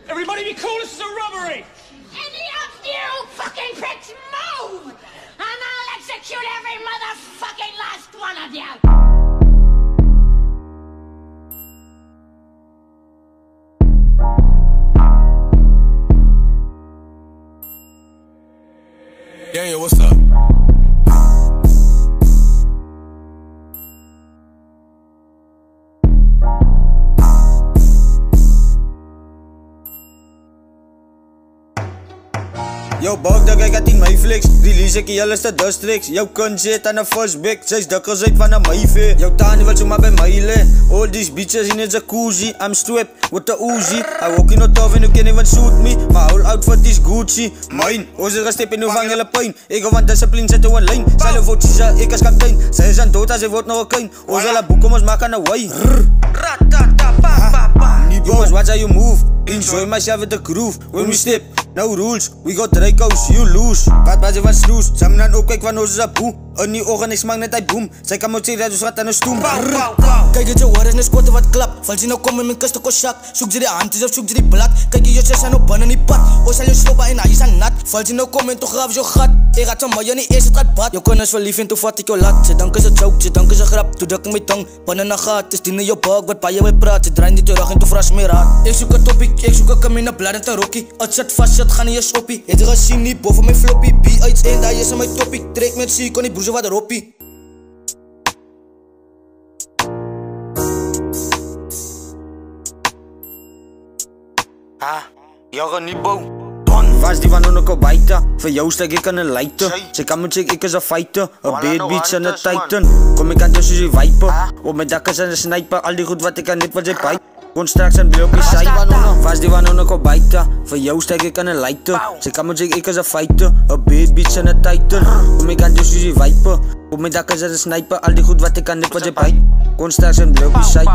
Everybody be cool, this is a robbery! Any of you fucking pricks move! And I'll execute every motherfucking last one of you! Daniel, what's up? Yo, bak dat ek het in my flex. Release ek die hele stad districts. Jou kind zit aan 'n first big. Sy's dikker uit van 'n myfie. Jou tannie wil sommer by my lê. All these bitches in a jacuzzi. I'm strapped with the Uzi. I walk in the top and you can't even shoot me. My whole outfit is Gucci. Mine. Ons is gestep en nou vang hulle pyn. Ek hou van discipline, sit in lyn. Sy word Sisa, ek is kaptein. Sy is aan dood as sy word nog 'n kind. Ons hulle boek om ons maak aan 'n way. Ratata pa pa pa. Boys, watch how you move. Enjoy myself with the groove. When we step, no rules. We got Draco's, you lose. Wat jy van snoes. Samen dan ook kyk van ons is 'n boe. In die ogen ek smaak net hy boom. Sy kan moet sê dat ons wat aan 'n stoem. Kyk dit jou hoor is net skote wat klap. Val jy nou kom in my kus te kos sak. Soek jy die handjies of soek jy die blad. Kyk jy jou aan op binne in die pad. Ons sal jou sloop en hy is aan nat. Val jy nou kom en toe graaf jou gat. Ek gaan sommer jy nie eers het gat bad. Jou kinders verlief en toe vat ek jou lat. Sy dink is 'n joke, sy dink is 'n grap. Toe dik ek my tong binne in 'n gat. Dis die in jou bag wat baie wil praat. Sy draai net jou rug en toe vras my raad. Ek soek 'n topic, ek soek 'n kamine blad en 'n rokkie. Dit sit vas, sit gaan nie eens oppie. Het jy gesien nie bo van my floppy B8 en daai is in my topic. Trek met sy kon die broer wat roppie. Jou gaan nie bou. Was die van ook al buite. Vir jou stek ek aan 'n leiter. Sy kan moet sê ek is 'n fighter. 'n bad bitch en 'n titan. Kom ek aan jou soos die viper. Op my dak is 'n sniper. Al die goed wat ek kan net wat jy byt. Construction bly op die sy. Was die van ook al buite. Vir jou stek ek aan 'n leiter. Sy kan moet sê ek is 'n fighter. 'n bad bitch en 'n titan. Kom ek aan jou soos die viper. Op my dak is 'n sniper. Al die goed wat ek kan net wat jy byt. Construction bly op die sy.